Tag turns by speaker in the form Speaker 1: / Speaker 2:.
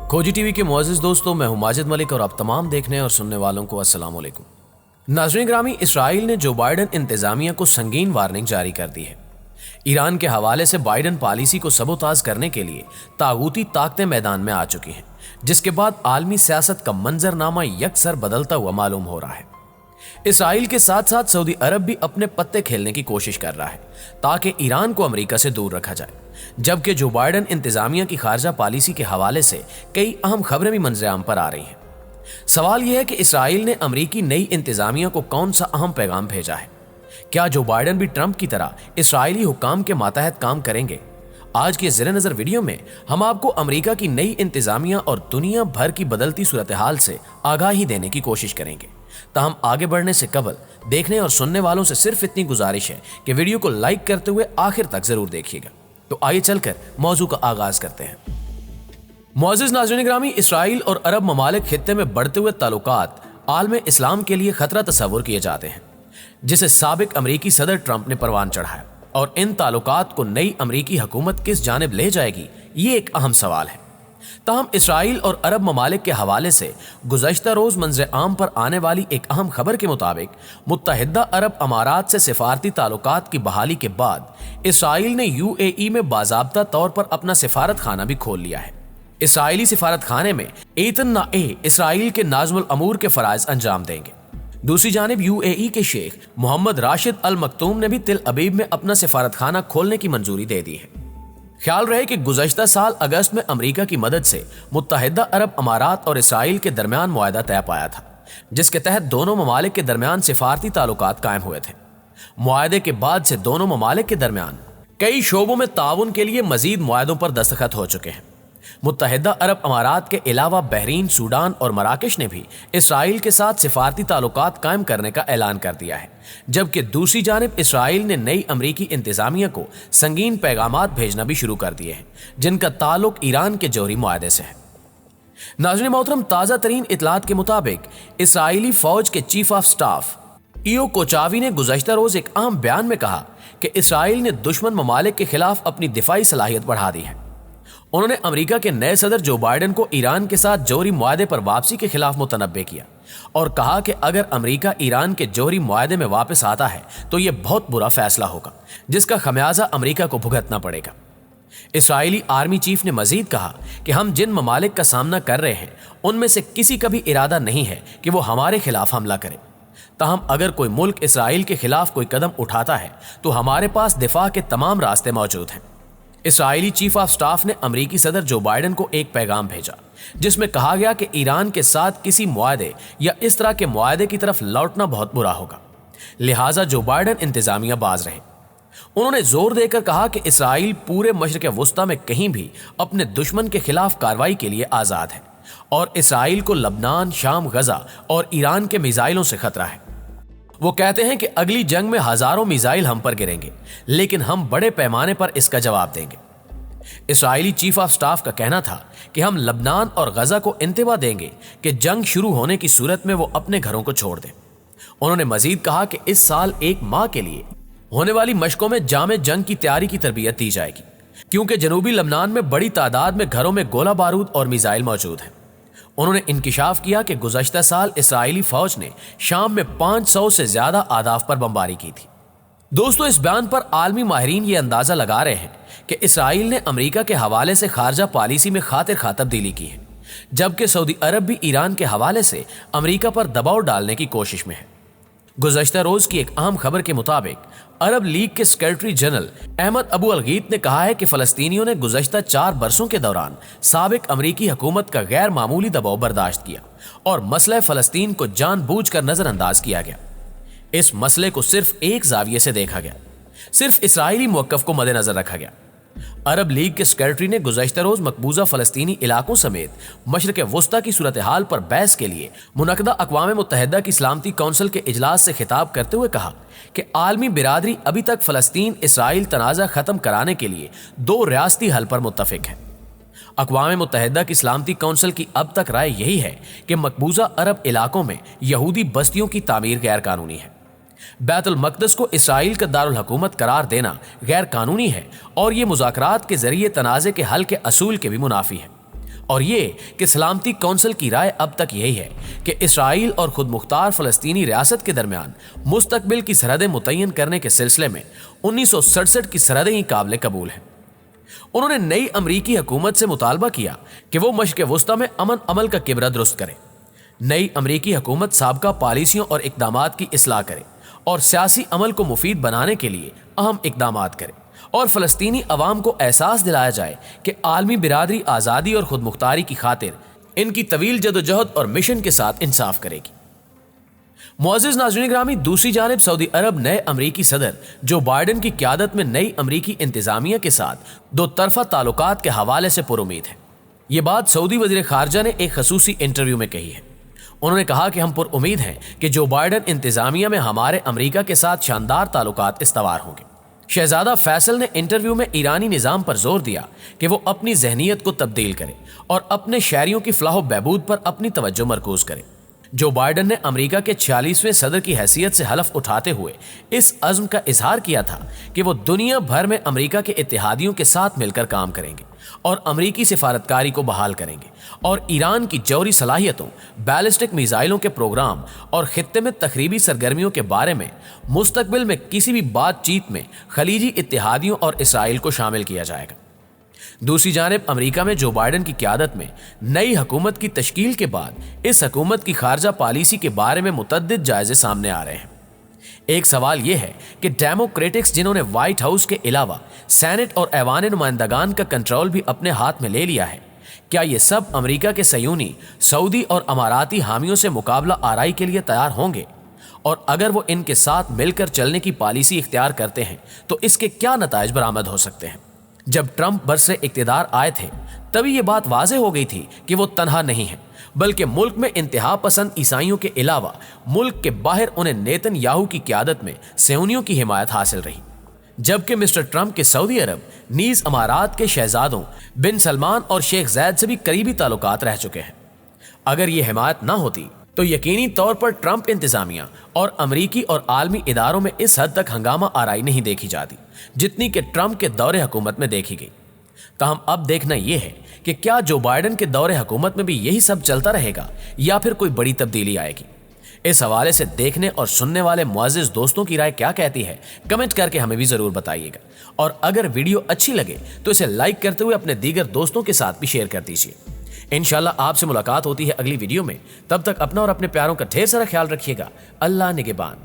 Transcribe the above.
Speaker 1: खोजी टीवी के मुअज़्ज़िज़ दोस्तों, मैं हूं माजिद मलिक और आप तमाम देखने और सुनने वालों को अस्सलाम वालेकुम। नाज़रीन ग्रामी, इसराइल ने जो बाइडन इंतजामिया को संगीन वार्निंग जारी कर दी है। ईरान के हवाले से बाइडन पॉलिसी को सबोताज करने के लिए तागूती ताकतें मैदान में आ चुकी हैं, जिसके बाद आलमी सियासत का मंजरनामा यकसर बदलता हुआ मालूम हो रहा है। इसराइल के साथ साथ सऊदी अरब भी अपने पत्ते खेलने की कोशिश कर रहा है ताकि ईरान को अमेरिका से दूर रखा जाए, जबकि जो बाइडन इंतजामिया की खारजा पॉलिसी के हवाले से कई अहम खबरें भी मंजरेआम पर आ रही हैं। सवाल यह है कि इसराइल ने अमेरिकी नई इंतजामिया को कौन सा अहम पैगाम भेजा है। क्या जो बाइडन भी ट्रंप की तरह इसराइली हुक्काम के मातहत काम करेंगे? आज के ज़ेरे नज़र वीडियो में हम आपको अमेरिका की नई इंतजामिया और दुनिया भर की बदलती सूरत हाल से आगाही देने की कोशिश करेंगे। ताहम आगे बढ़ने से कबल देखने और सुनने वालों से सिर्फ इतनी गुजारिश है कि वीडियो को लाइक करते हुए आखिर तक जरूर देखिएगा। तो आइए चलकर मौजू का आगाज करते हैं। मुअज़्ज़िज़ नाज़रीन ग्रामी, इसराइल और अरब ममालिक खित्ते में बढ़ते हुए ताल्लुकात आलम इस्लाम के लिए खतरा तस्वुर किए जाते हैं, जिसे साबिक अमरीकी सदर ट्रंप ने परवान चढ़ाया, और इन ताल्लुकात को नई अमरीकी हुकूमत किस जानिब ले जाएगी, ये एक अहम सवाल है। ताहम इसराइल और अरब ममालिक के हवाले से गुज़श्ता रोज मंजर आम पर आने वाली एक अहम खबर के मुताबिक मुत्तहिदा अरब अमारात से सिफारती ताल्लुकात की बहाली के बाद इसराइल ने UAE में बाज़ाब्ता तौर पर अपना सिफारत खाना भी खोल लिया है। इसराइली सिफारत खाने में एतन नाए इसराइल के नाज़मुल अमूर के फराइज अंजाम देंगे। दूसरी जानिब UAE के शेख मोहम्मद राशिद अल मकतूम ने भी तिल अबीब में अपना सिफारत खाना खोलने की मंजूरी दे दी है। ख्याल रहे कि गुज़श्ता साल अगस्त में अमेरिका की मदद से मुत्तहिदा अरब अमारात और इसराइल के दरमियान मुआहदा तय पाया था, जिसके तहत दोनों ममालिक के दरमियान सिफारती ताल्लुकात कायम हुए थे। मुआहदे के बाद से दोनों ममालिक के दरमियान कई शोबों में ताउन के लिए मजीद मुआहदों पर दस्तखत हो चुके हैं। मुत्तहिदा अरब अमारात के अलावा बहरीन, सूडान और मराकश ने भी इसराइल के साथ सिफारती ताल्लुकात कायम करने का ऐलान कर दिया है, जबकि दूसरी जानिब इसराइल ने नई अमरीकी इंतजामिया को संगीन पैगामात भेजना भी शुरू कर दिए हैं, जिनका ताल्लुक ईरान के जौहरी मुआहदे से है। नाज़रीन मोहतरम, ताज़ा तरीन इतलात के मुताबिक इसराइली फौज के चीफ ऑफ स्टाफ ईओ कोचावी ने गुज़श्ता रोज एक अहम बयान में कहा कि इसराइल ने दुश्मन ममालिक के खिलाफ अपनी दिफाई सलाहियत बढ़ा दी है। उन्होंने अमेरिका के नए सदर जो बाइडन को ईरान के साथ जौहरी मुआहदे पर वापसी के खिलाफ मुतनब्बे किया और कहा कि अगर अमेरिका ईरान के जौहरी मुआहदे में वापस आता है तो यह बहुत बुरा फैसला होगा, जिसका खमियाजा अमेरिका को भुगतना पड़ेगा। इसराइली आर्मी चीफ ने मजीद कहा कि हम जिन ममालिक का सामना कर रहे हैं उनमें से किसी का भी इरादा नहीं है कि वो हमारे खिलाफ हमला करे। ताहम अगर कोई मुल्क इसराइल के खिलाफ कोई कदम उठाता है तो हमारे पास दिफा के तमाम रास्ते मौजूद हैं। इसराइली चीफ ऑफ स्टाफ ने अमेरिकी सदर जो बाइडन को एक पैगाम भेजा, जिसमें कहा गया कि ईरान के साथ किसी मुआहदे या इस तरह के मुआहदे की तरफ लौटना बहुत बुरा होगा, लिहाजा जो बाइडन इंतजामिया बाज रहे। उन्होंने जोर देकर कहा कि इसराइल पूरे मशरिक वस्ता में कहीं भी अपने दुश्मन के खिलाफ कार्रवाई के लिए आज़ाद है और इसराइल को लबनान, शाम, गजा और ईरान के मिसाइलों से खतरा है। वो कहते हैं कि अगली जंग में हजारों मिसाइल हम पर गिरेंगे, लेकिन हम बड़े पैमाने पर इसका जवाब देंगे। इसराइली चीफ ऑफ स्टाफ का कहना था कि हम लबनान और गजा को इंतबा देंगे कि जंग शुरू होने की सूरत में वो अपने घरों को छोड़ दें। उन्होंने मजीद कहा कि इस साल एक माह के लिए होने वाली मशकों में जामे जंग की तैयारी की तरबियत दी जाएगी, क्योंकि जनूबी लबनान में बड़ी तादाद में घरों में गोला बारूद और मिसाइल मौजूद हैं। उन्होंने इंकिशाफ किया कि गुज़श्ता साल इसराइली फौज ने शाम में 500 से ज्यादा आदाफ पर बमबारी की थी। दोस्तों, इस बयान पर आलमी माहिरीन ये अंदाजा लगा रहे हैं कि इसराइल ने अमेरिका के हवाले से खारजा पॉलिसी में खातिर तब्दीली की है, जबकि सऊदी अरब भी ईरान के हवाले से अमेरिका पर दबाव डालने की कोशिश में है। गुज़श्ता रोज की एक अहम खबर के मुताबिक अरब लीग के सेक्रेटरी जनरल अहमद अबू अलगीत ने कहा है कि फलस्तीनियों ने गुज़श्ता 4 बरसों के दौरान साबिक अमरीकी हुकूमत का गैर मामूली दबाव बर्दाश्त किया और मसला फ़लस्तीन को जानबूझकर नजरअंदाज किया गया। इस मसले को सिर्फ एक जाविये से देखा गया, सिर्फ इसराइली मौक़िफ़ को मद्देनजर रखा गया। अरब लीग के सेक्रेटरी ने गुज़श्ता रोज मकबूजा फ़लस्तीनी इलाकों समेत मशरिक़ वस्ता की सूरत हाल पर बहस के लिए मुनक़दा अक़वाम मुत्तहिदा की सलामती कौंसिल के इजलास से खिताब करते हुए कहा कि आलमी बिरादरी अभी तक फ़लस्तीन इसराइल तनाज़ा ख़त्म कराने के लिए 2 रियासती हल पर मुत्तफ़िक़ है। अक़वाम मुत्तहिदा की सलामती कौंसिल की अब तक राय यही है कि मकबूजा अरब इलाकों में यहूदी बस्तियों की तामीर गैर कानूनी है। बैतुल मक़दस को इसराइल का दारुल हुकूमत करार देना गैर कानूनी है और ये मुज़ाकरात के जरिए तनाज़े के हल के असूल के भी मुनाफी है। اور یہ کہ سلامتی کونسل کی رائے اب تک یہی ہے کہ اسرائیل اور خود مختار فلسطینی ریاست کے درمیان مستقبل کی سرحدیں متعین کرنے کے سلسلے میں 1967 کی سرحدیں ہی قابل قبول ہیں۔ انہوں نے نئی امریکی حکومت سے مطالبہ کیا کہ وہ مشرق وسطی میں امن عمل کا کمرہ درست کرے۔ نئی امریکی حکومت سابقہ پالیسیوں اور اقدامات کی اصلاح کرے اور سیاسی عمل کو مفید بنانے کے لیے اہم اقدامات کرے، اور فلسطینی عوام کو احساس دلایا جائے کہ عالمی برادری آزادی اور خود مختاری کی خاطر ان کی طویل جدوجہد اور مشن کے ساتھ انصاف کرے گی۔ معزز ناظرین گرامی، دوسری جانب سعودی عرب نئے امریکی صدر جو بائیڈن کی قیادت میں نئی امریکی انتظامیہ کے ساتھ دو طرفہ تعلقات کے حوالے سے پر امید ہے۔ یہ بات سعودی وزیر خارجہ نے ایک خصوصی انٹرویو میں کہی ہے۔ انہوں نے کہا کہ ہم پر امید ہیں کہ جو بائیڈن انتظامیہ میں ہمارے امریکہ کے ساتھ شاندار تعلقات استوار ہوں گے۔ شہزادہ فیصل نے انٹرویو میں ایرانی نظام پر زور دیا کہ وہ اپنی ذہنیت کو تبدیل کرے اور اپنے شہریوں کی فلاح و بہبود پر اپنی توجہ مرکوز کرے۔ جو بائیڈن نے امریکہ کے 46ویں صدر کی حیثیت سے حلف اٹھاتے ہوئے اس عزم کا اظہار کیا تھا کہ وہ دنیا بھر میں امریکہ کے اتحادیوں کے ساتھ مل کر کام کریں گے اور امریکی سفارتکاری کو بحال کریں گے، اور ایران کی جوہری صلاحیتوں، بیلسٹک میزائلوں کے پروگرام اور خطے میں تخریبی سرگرمیوں کے بارے میں مستقبل میں کسی بھی بات چیت میں خلیجی اتحادیوں اور اسرائیل کو شامل کیا جائے گا۔ دوسری جانب امریکہ میں جو بائیڈن کی قیادت میں نئی حکومت کی تشکیل کے بعد اس حکومت کی خارجہ پالیسی کے بارے میں متعدد جائزے سامنے آ رہے ہیں۔ ایک سوال یہ ہے کہ ڈیموکریٹکس جنہوں نے وائٹ ہاؤس کے علاوہ سینٹ اور ایوان نمائندگان کا کنٹرول بھی اپنے ہاتھ میں لے لیا ہے، کیا یہ سب امریکہ کے صہیونی، سعودی اور اماراتی حامیوں سے مقابلہ آرائی کے لیے تیار ہوں گے؟ اور اگر وہ ان کے ساتھ مل کر چلنے کی پالیسی اختیار کرتے ہیں تو اس کے کیا نتائج برآمد ہو سکتے ہیں؟ جب ٹرمپ برسر اقتدار آئے تھے تبھی یہ بات واضح ہو گئی تھی کہ وہ تنہا نہیں ہے، بلکہ ملک میں انتہا پسند عیسائیوں کے علاوہ ملک کے باہر انہیں نیتن یاہو کی قیادت میں صہیونیوں کی حمایت حاصل رہی، جبکہ مسٹر ٹرمپ کے سعودی عرب نیز امارات کے شہزادوں بن سلمان اور شیخ زید سے بھی قریبی تعلقات رہ چکے ہیں۔ اگر یہ حمایت نہ ہوتی تو یقینی طور پر ٹرمپ انتظامیہ اور امریکی اور عالمی اداروں میں اس حد تک ہنگامہ آرائی نہیں دیکھی جاتی جتنی کہ ٹرمپ کے دور حکومت میں دیکھی گئی۔ تاہم اب دیکھنا یہ ہے کہ کیا جو بائیڈن کے دور حکومت میں بھی یہی سب چلتا رہے گا یا پھر کوئی بڑی تبدیلی آئے گی؟ اس حوالے سے دیکھنے اور سننے والے معزز دوستوں کی رائے کیا کہتی ہے، کمنٹ کر کے ہمیں بھی ضرور بتائیے گا، اور اگر ویڈیو اچھی لگے تو اسے لائک کرتے ہوئے اپنے دیگر دوستوں کے ساتھ بھی شیئر کر دیجیے۔ انشاءاللہ آپ سے ملاقات ہوتی ہے اگلی ویڈیو میں، تب تک اپنا اور اپنے پیاروں کا ڈھیر سارا خیال رکھیے گا۔ اللہ نگہبان۔